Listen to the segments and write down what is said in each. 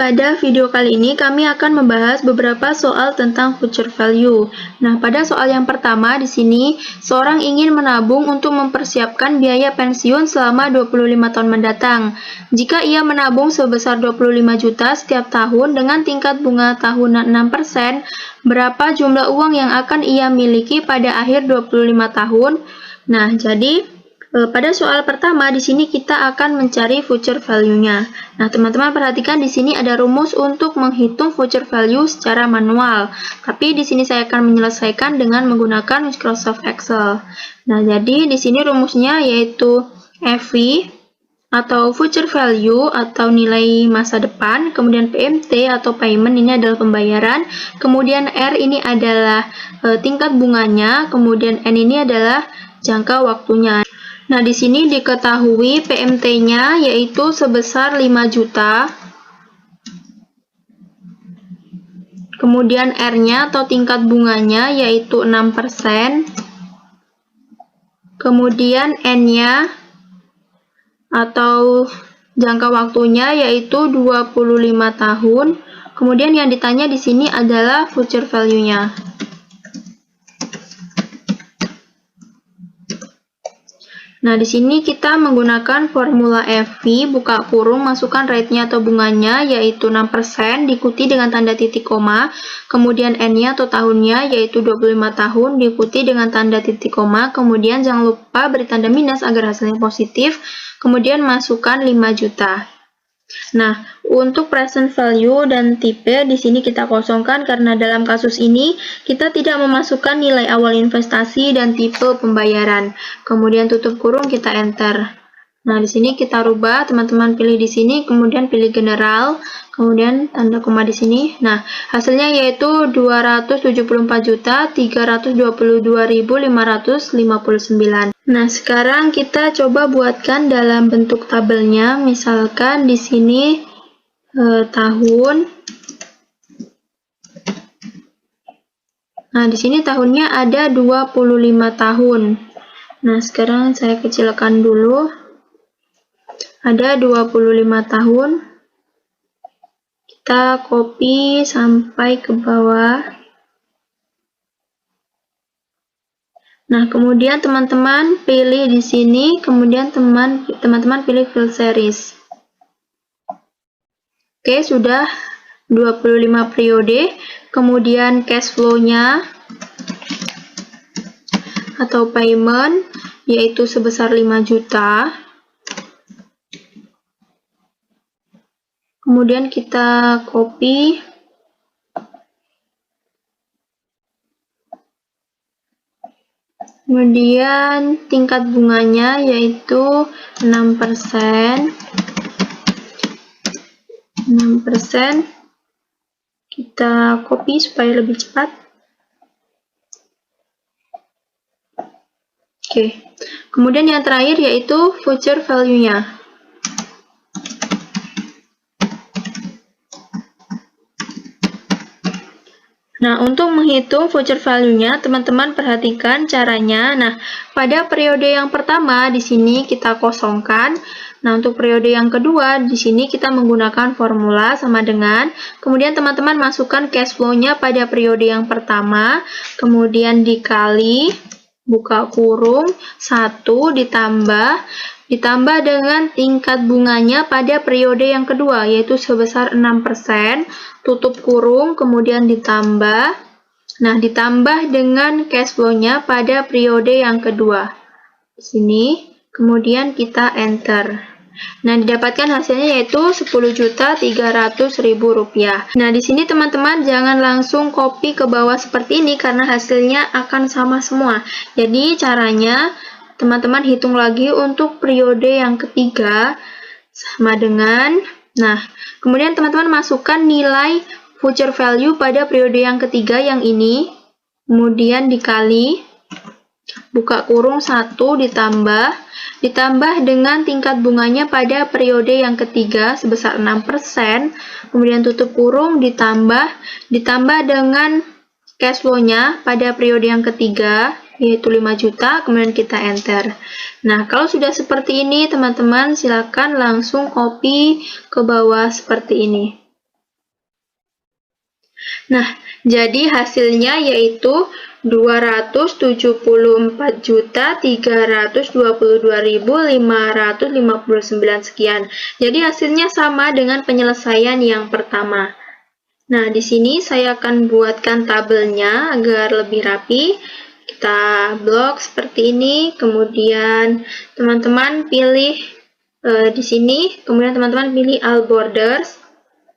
Pada video kali ini kami akan membahas beberapa soal tentang future value. Nah, pada soal yang pertama di sini, seorang ingin menabung untuk mempersiapkan biaya pensiun selama 25 tahun mendatang. Jika ia menabung sebesar 25 juta setiap tahun dengan tingkat bunga tahunan 6%, berapa jumlah uang yang akan ia miliki pada akhir 25 tahun? Nah, jadi pada soal pertama di sini kita akan mencari future value-nya. Nah, teman-teman perhatikan di sini ada rumus untuk menghitung future value secara manual. Tapi di sini saya akan menyelesaikan dengan menggunakan Microsoft Excel. Nah, jadi di sini rumusnya yaitu FV atau future value atau nilai masa depan, kemudian PMT atau payment ini adalah pembayaran, kemudian R ini adalah tingkat bunganya, kemudian N ini adalah jangka waktunya. Nah, di sini diketahui PMT-nya yaitu sebesar 5 juta. Kemudian R-nya atau tingkat bunganya yaitu 6%. Kemudian N-nya atau jangka waktunya yaitu 25 tahun. Kemudian yang ditanya di sini adalah future value-nya. Nah, di sini kita menggunakan formula FV, buka kurung, masukkan rate-nya atau bunganya, yaitu 6%, diikuti dengan tanda titik koma, kemudian N-nya atau tahunnya, yaitu 25 tahun, diikuti dengan tanda titik koma, kemudian jangan lupa beri tanda minus agar hasilnya positif, kemudian masukkan 5 juta. Nah, untuk present value dan tipe di sini kita kosongkan karena dalam kasus ini kita tidak memasukkan nilai awal investasi dan tipe pembayaran. Kemudian tutup kurung, kita enter. Nah, di sini kita rubah, teman-teman pilih di sini, kemudian pilih general, kemudian tanda koma di sini. Nah, hasilnya yaitu 274.322.559. Nah, sekarang kita coba buatkan dalam bentuk tabelnya. Misalkan di sini tahun. Nah, di sini tahunnya ada 25 tahun. Nah, sekarang saya kecilkan dulu. Ada 25 tahun. Kita copy sampai ke bawah. Nah, kemudian teman-teman pilih di sini, kemudian teman-teman pilih fill series. Oke, sudah 25 periode. Kemudian cash flow-nya atau payment yaitu sebesar 5 juta. Kemudian kita copy. Kemudian tingkat bunganya yaitu 6%. 6%. Kita copy supaya lebih cepat. Oke. Kemudian yang terakhir yaitu future value-nya. Nah, untuk menghitung future value-nya, teman-teman perhatikan caranya. Nah, pada periode yang pertama di sini kita kosongkan. Nah, untuk periode yang kedua di sini kita menggunakan formula sama dengan, kemudian teman-teman masukkan cash flow-nya pada periode yang pertama, kemudian dikali, buka kurung, 1 ditambah dengan tingkat bunganya pada periode yang kedua, yaitu sebesar 6%, tutup kurung, kemudian ditambah. Nah, ditambah dengan cash flow-nya pada periode yang kedua. Di sini, kemudian kita enter. Nah, didapatkan hasilnya yaitu Rp10.300.000. Nah, di sini teman-teman jangan langsung copy ke bawah seperti ini karena hasilnya akan sama semua. Jadi, caranya teman-teman hitung lagi untuk periode yang ketiga sama dengan, nah, kemudian teman-teman masukkan nilai future value pada periode yang ketiga yang ini, kemudian dikali, buka kurung 1 ditambah dengan tingkat bunganya pada periode yang ketiga sebesar 6%, kemudian tutup kurung, ditambah dengan cash flow-nya pada periode yang ketiga, yaitu 5 juta, kemudian kita enter. Nah, kalau sudah seperti ini, teman-teman silakan langsung copy ke bawah seperti ini. Nah, jadi hasilnya yaitu 274.322.559 sekian. Jadi hasilnya sama dengan penyelesaian yang pertama. Nah, di sini saya akan buatkan tabelnya agar lebih rapi. Kita blok seperti ini, kemudian teman-teman pilih di sini, kemudian teman-teman pilih all borders.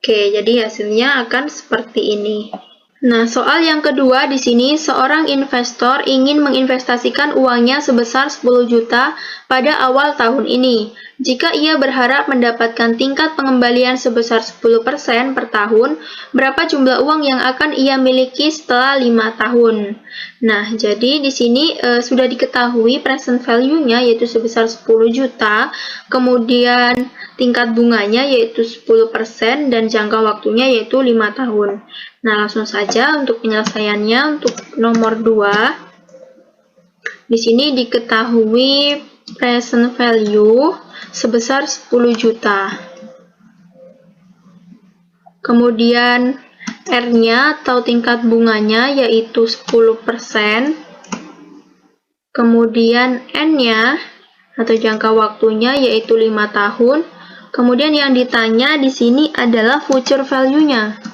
Oke, jadi hasilnya akan seperti ini. Nah, soal yang kedua di sini, seorang investor ingin menginvestasikan uangnya sebesar 10 juta pada awal tahun ini. Jika ia berharap mendapatkan tingkat pengembalian sebesar 10% per tahun, berapa jumlah uang yang akan ia miliki setelah 5 tahun? Nah, jadi di sini sudah diketahui present value-nya yaitu sebesar 10 juta, kemudian tingkat bunganya yaitu 10% dan jangka waktunya yaitu 5 tahun. Nah, langsung saja untuk penyelesaiannya untuk nomor 2. Di sini diketahui present value sebesar 10 juta. Kemudian R-nya atau tingkat bunganya yaitu 10%. Kemudian N-nya atau jangka waktunya yaitu 5 tahun. Kemudian yang ditanya di sini adalah future value-nya.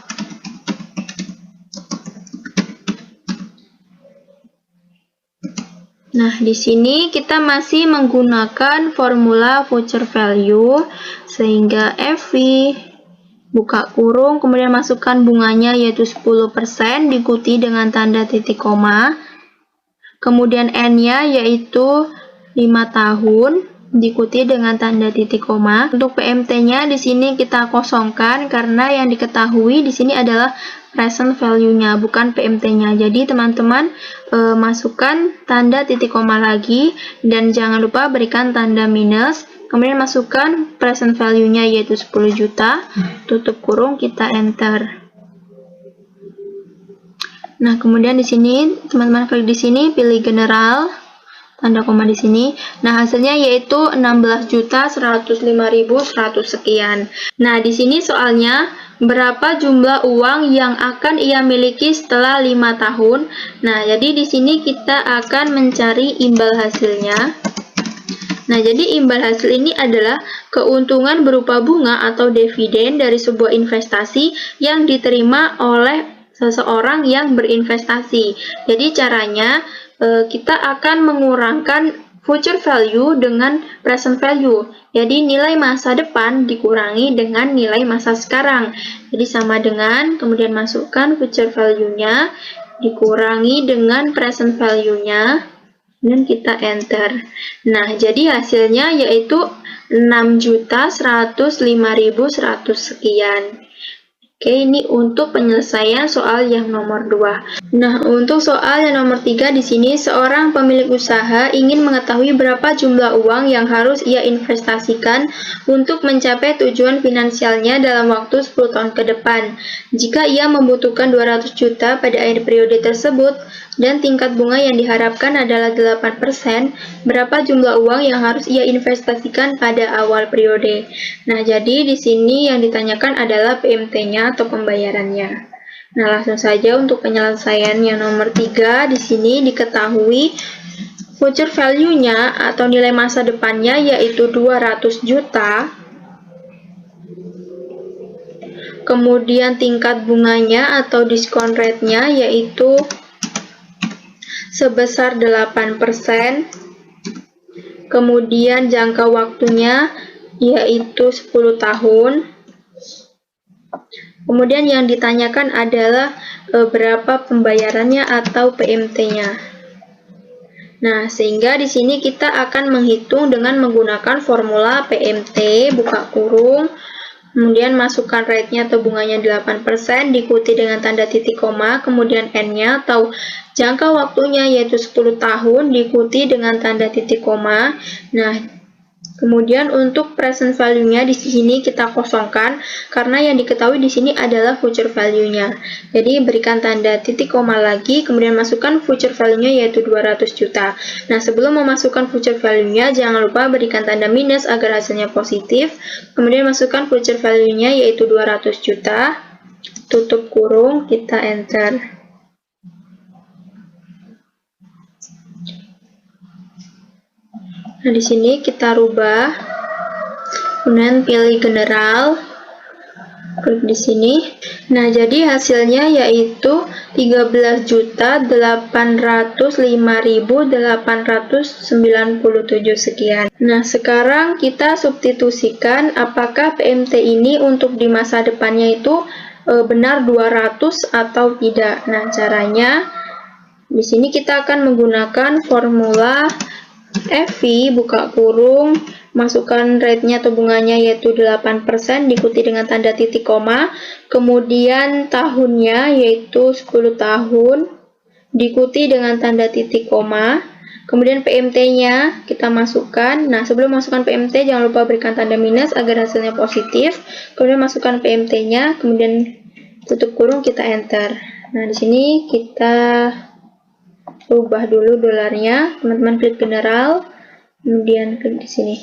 Nah, di sini kita masih menggunakan formula future value, sehingga FV, buka kurung, kemudian masukkan bunganya yaitu 10%, diikuti dengan tanda titik koma. Kemudian N-nya yaitu 5 tahun, diikuti dengan tanda titik koma. Untuk PMT-nya di sini kita kosongkan karena yang diketahui di sini adalah present value-nya, bukan PMT-nya. Jadi teman-teman masukkan tanda titik koma lagi dan jangan lupa berikan tanda minus. Kemudian masukkan present value-nya yaitu 10 juta, tutup kurung, kita enter. Nah, kemudian di sini teman-teman klik di sini pilih general, tanda koma di sini. Nah, hasilnya yaitu 16.105.100 sekian. Nah, di sini soalnya berapa jumlah uang yang akan ia miliki setelah 5 tahun. Nah, jadi di sini kita akan mencari imbal hasilnya. Nah, jadi imbal hasil ini adalah keuntungan berupa bunga atau dividen dari sebuah investasi yang diterima oleh seseorang yang berinvestasi. Jadi caranya kita akan mengurangkan future value dengan present value. Jadi nilai masa depan dikurangi dengan nilai masa sekarang. Jadi sama dengan, kemudian masukkan future value-nya, dikurangi dengan present value-nya, dan kita enter. Nah, jadi hasilnya yaitu 6.105.100 sekian. Oke, ini untuk penyelesaian soal yang nomor 2. Nah, untuk soal yang nomor 3 di sini, seorang pemilik usaha ingin mengetahui berapa jumlah uang yang harus ia investasikan untuk mencapai tujuan finansialnya dalam waktu 10 tahun ke depan. Jika ia membutuhkan 200 juta pada akhir periode tersebut, dan tingkat bunga yang diharapkan adalah 8%, berapa jumlah uang yang harus ia investasikan pada awal periode? Nah, jadi di sini yang ditanyakan adalah PMT-nya atau pembayarannya. Nah, langsung saja untuk penyelesaian yang nomor 3, di sini diketahui future value-nya atau nilai masa depannya yaitu 200 juta. Kemudian tingkat bunganya atau discount rate-nya yaitu sebesar 8%. Kemudian jangka waktunya yaitu 10 tahun. Kemudian yang ditanyakan adalah berapa pembayarannya atau PMT-nya. Nah, sehingga di sini kita akan menghitung dengan menggunakan formula PMT, buka kurung, kemudian masukkan rate-nya atau bunganya 8%, diikuti dengan tanda titik koma, kemudian N-nya atau jangka waktunya yaitu 10 tahun, diikuti dengan tanda titik koma. Nah, kemudian untuk present value-nya di sini kita kosongkan karena yang diketahui di sini adalah future value-nya. Jadi berikan tanda titik koma lagi, kemudian masukkan future value-nya yaitu 200 juta. Nah, sebelum memasukkan future value-nya jangan lupa berikan tanda minus agar hasilnya positif. Kemudian masukkan future value-nya yaitu 200 juta. tutup kurung, kita enter. Nah, di sini kita rubah, kemudian pilih general, klik di sini. Nah, jadi hasilnya yaitu 13.805.897 sekian. Nah, sekarang kita substitusikan apakah PMT ini untuk di masa depannya itu benar 200 atau tidak. Nah, caranya di sini kita akan menggunakan formula FV buka kurung, masukkan rate-nya atau bunganya yaitu 8%, diikuti dengan tanda titik koma, kemudian tahunnya yaitu 10 tahun, diikuti dengan tanda titik koma, kemudian PMT-nya kita masukkan. Nah, sebelum masukkan PMT jangan lupa berikan tanda minus agar hasilnya positif, kemudian masukkan PMT-nya, kemudian tutup kurung, kita enter. Nah, di sini kita ubah dulu dolarnya, teman-teman klik general, kemudian klik di sini.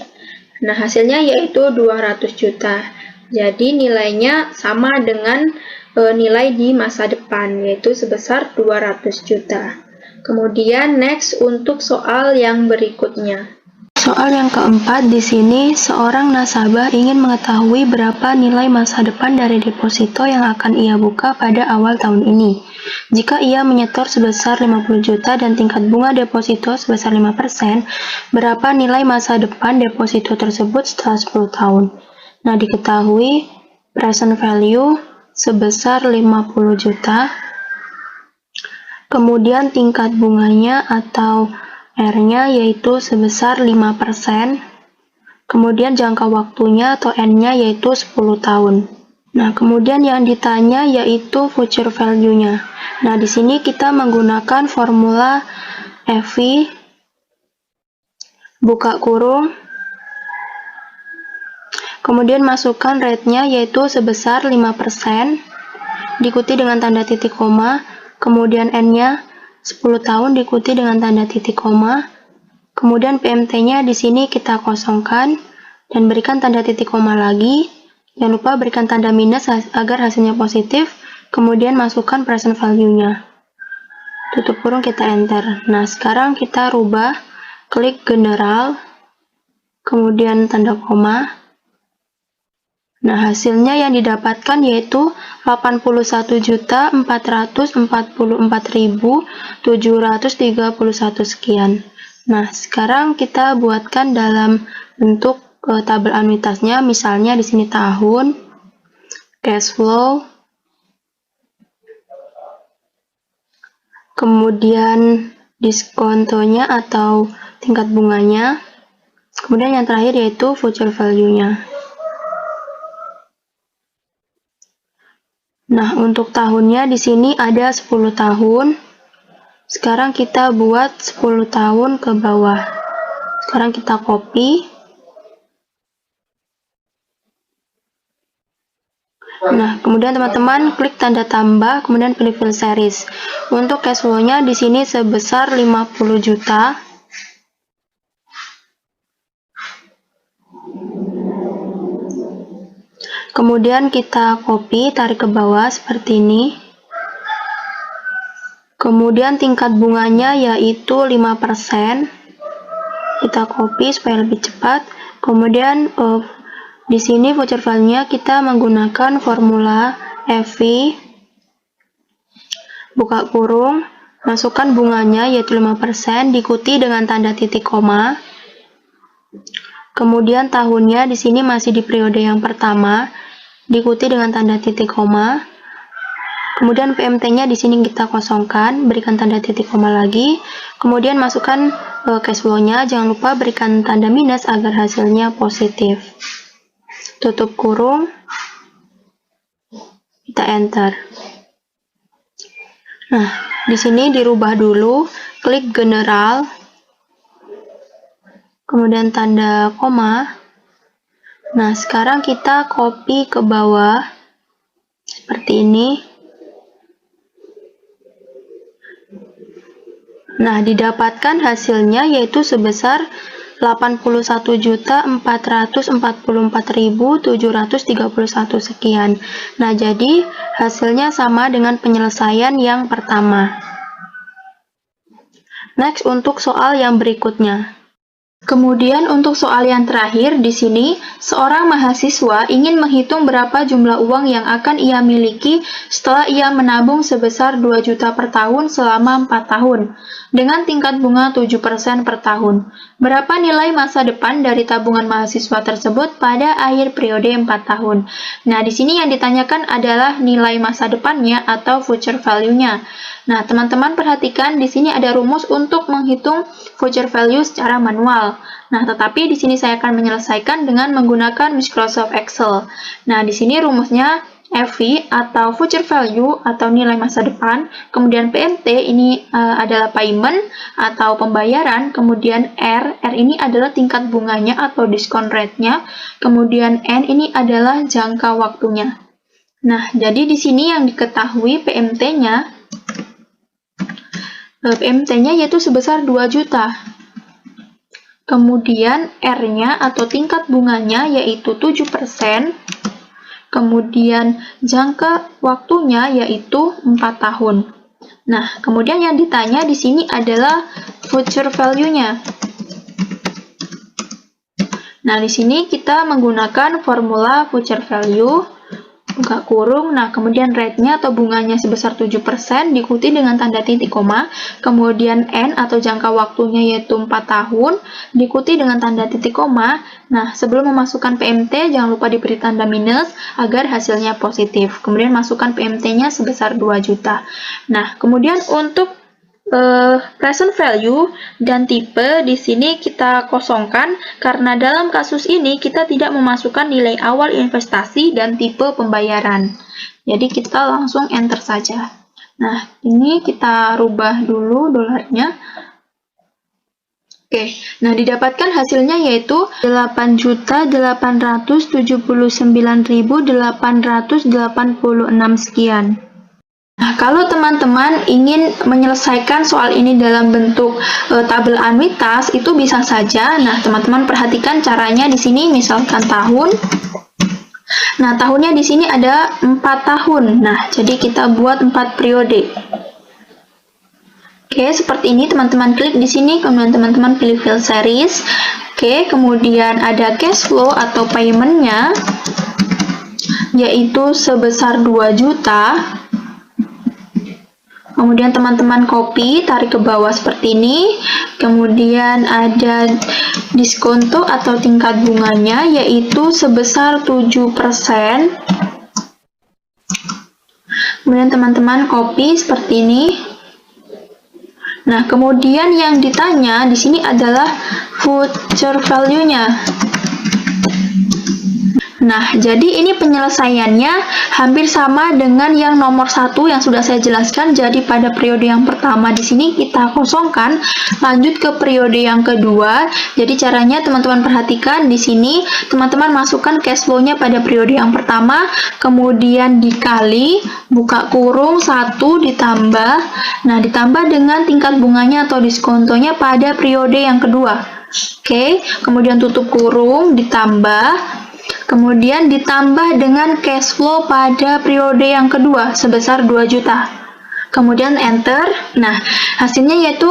Nah, hasilnya yaitu 200 juta. Jadi nilainya sama dengan nilai di masa depan, yaitu sebesar 200 juta. Kemudian next untuk soal yang berikutnya. Soal yang keempat, di sini seorang nasabah ingin mengetahui berapa nilai masa depan dari deposito yang akan ia buka pada awal tahun ini. Jika ia menyetor sebesar 50 juta dan tingkat bunga deposito sebesar 5%, berapa nilai masa depan deposito tersebut setelah 10 tahun? Nah, diketahui present value sebesar 50 juta, kemudian tingkat bunganya atau R-nya yaitu sebesar 5%, kemudian jangka waktunya atau N-nya yaitu 10 tahun. Nah, kemudian yang ditanya yaitu future value-nya. Nah, di sini kita menggunakan formula FV buka kurung, kemudian masukkan rate-nya yaitu sebesar 5%, diikuti dengan tanda titik koma, kemudian N-nya 10 tahun diikuti dengan tanda titik koma, kemudian PMT-nya di sini kita kosongkan dan berikan tanda titik koma lagi. Jangan lupa berikan tanda minus agar hasilnya positif, kemudian masukkan present value-nya. Tutup kurung, kita enter. Nah, sekarang kita rubah, klik general, kemudian tanda koma. Nah, hasilnya yang didapatkan yaitu 81.444.731 sekian. Nah, sekarang kita buatkan dalam bentuk tabel anuitasnya, misalnya di sini tahun, cash flow, kemudian diskontonya atau tingkat bunganya, kemudian yang terakhir yaitu future value-nya. Nah, untuk tahunnya di sini ada 10 tahun. Sekarang kita buat 10 tahun ke bawah. Sekarang kita copy. Nah, kemudian teman-teman klik tanda tambah, kemudian pilih fill series. Untuk cash flow-nya di sini sebesar 50 juta. Kemudian kita copy, tarik ke bawah seperti ini. Kemudian tingkat bunganya yaitu 5%. Kita copy supaya lebih cepat. Kemudian di sini voucher value-nya kita menggunakan formula FV buka kurung, masukkan bunganya yaitu 5%, diikuti dengan tanda titik koma. Kemudian tahunnya di sini masih di periode yang pertama, diikuti dengan tanda titik koma. Kemudian PMT-nya di sini kita kosongkan, berikan tanda titik koma lagi. Kemudian masukkan cash flow-nya, jangan lupa berikan tanda minus agar hasilnya positif. Tutup kurung, kita enter. Nah, di sini dirubah dulu, klik general, kemudian tanda koma. Nah, sekarang kita copy ke bawah seperti ini. Nah, didapatkan hasilnya yaitu sebesar 81.444.731 sekian. Nah, jadi hasilnya sama dengan penyelesaian yang pertama. Next, untuk soal yang berikutnya. Kemudian untuk soal yang terakhir di sini, seorang mahasiswa ingin menghitung berapa jumlah uang yang akan ia miliki setelah ia menabung sebesar 2 juta per tahun selama 4 tahun, dengan tingkat bunga 7% per tahun. Berapa nilai masa depan dari tabungan mahasiswa tersebut pada akhir periode 4 tahun? Nah, di sini yang ditanyakan adalah nilai masa depannya atau future value-nya. Nah, teman-teman perhatikan di sini ada rumus untuk menghitung future value secara manual. Nah, tetapi di sini saya akan menyelesaikan dengan menggunakan Microsoft Excel. Nah, di sini rumusnya FV atau future value atau nilai masa depan, kemudian PMT ini adalah payment atau pembayaran, kemudian R ini adalah tingkat bunganya atau discount rate-nya, kemudian N ini adalah jangka waktunya. Nah, jadi di sini yang diketahui PMT-nya yaitu sebesar 2 juta. Kemudian R-nya atau tingkat bunganya yaitu 7%. Kemudian jangka waktunya yaitu 4 tahun. Nah, kemudian yang ditanya di sini adalah future value-nya. Nah, di sini kita menggunakan formula future value. Buka kurung, nah kemudian rate-nya atau bunganya sebesar 7% diikuti dengan tanda titik koma, kemudian N atau jangka waktunya yaitu 4 tahun, diikuti dengan tanda titik koma. Nah, sebelum memasukkan PMT, jangan lupa diberi tanda minus agar hasilnya positif. Kemudian masukkan PMT-nya sebesar 2 juta. Nah, kemudian untuk present value dan tipe di sini kita kosongkan karena dalam kasus ini kita tidak memasukkan nilai awal investasi dan tipe pembayaran. Jadi kita langsung enter saja. Nah, ini kita rubah dulu dolarnya. Oke, nah didapatkan hasilnya yaitu 8.879.886 sekian. Nah, kalau teman-teman ingin menyelesaikan soal ini dalam bentuk tabel anuitas, itu bisa saja. Nah, teman-teman perhatikan caranya di sini, misalkan tahun. Nah, tahunnya di sini ada 4 tahun. Nah, jadi kita buat 4 periode. Oke, seperti ini teman-teman klik di sini, kemudian teman-teman pilih fill series. Oke, kemudian ada cash flow atau payment-nya, yaitu sebesar 2 juta. Kemudian teman-teman copy, tarik ke bawah seperti ini. Kemudian ada diskonto atau tingkat bunganya, yaitu sebesar 7%. Kemudian teman-teman copy seperti ini. Nah, kemudian yang ditanya di sini adalah future value-nya. Nah, jadi ini penyelesaiannya hampir sama dengan yang nomor 1 yang sudah saya jelaskan. Jadi pada periode yang pertama di sini kita kosongkan, lanjut ke periode yang kedua. Jadi caranya teman-teman perhatikan di sini, teman-teman masukkan cash flow-nya pada periode yang pertama, kemudian dikali, buka kurung 1 ditambah, nah ditambah dengan tingkat bunganya atau diskontonya pada periode yang kedua. Oke, kemudian tutup kurung, ditambah, kemudian ditambah dengan cash flow pada periode yang kedua sebesar 2 juta. Kemudian enter. Nah, hasilnya yaitu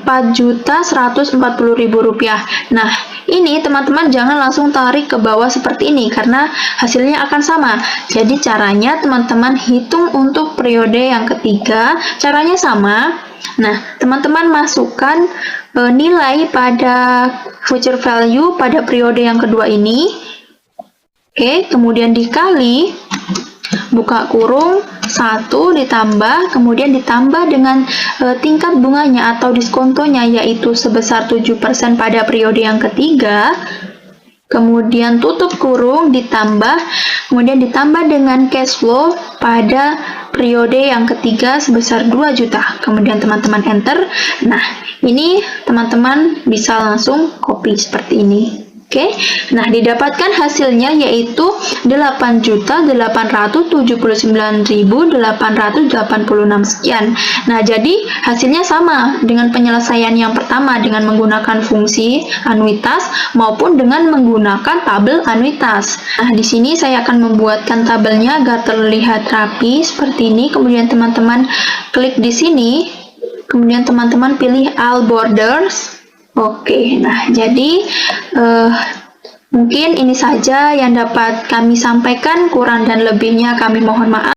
Rp4.140.000. Nah, ini teman-teman jangan langsung tarik ke bawah seperti ini karena hasilnya akan sama. Jadi caranya teman-teman hitung untuk periode yang ketiga, caranya sama. Nah, teman-teman masukkan nilai pada future value pada periode yang kedua ini. Oke, kemudian dikali, buka kurung, 1 ditambah, kemudian ditambah dengan tingkat bunganya atau diskontonya, yaitu sebesar 7% pada periode yang ketiga, kemudian tutup kurung, ditambah, kemudian ditambah dengan cash flow pada periode yang ketiga sebesar 2 juta. Kemudian teman-teman enter. Nah, ini teman-teman bisa langsung copy seperti ini. Oke, nah didapatkan hasilnya yaitu 8.879.886 sekian. Nah, jadi hasilnya sama dengan penyelesaian yang pertama dengan menggunakan fungsi anuitas maupun dengan menggunakan tabel anuitas. Nah, di sini saya akan membuatkan tabelnya agar terlihat rapi seperti ini. Kemudian teman-teman klik di sini, kemudian teman-teman pilih all borders. Oke, nah jadi mungkin ini saja yang dapat kami sampaikan, kurang dan lebihnya kami mohon maaf.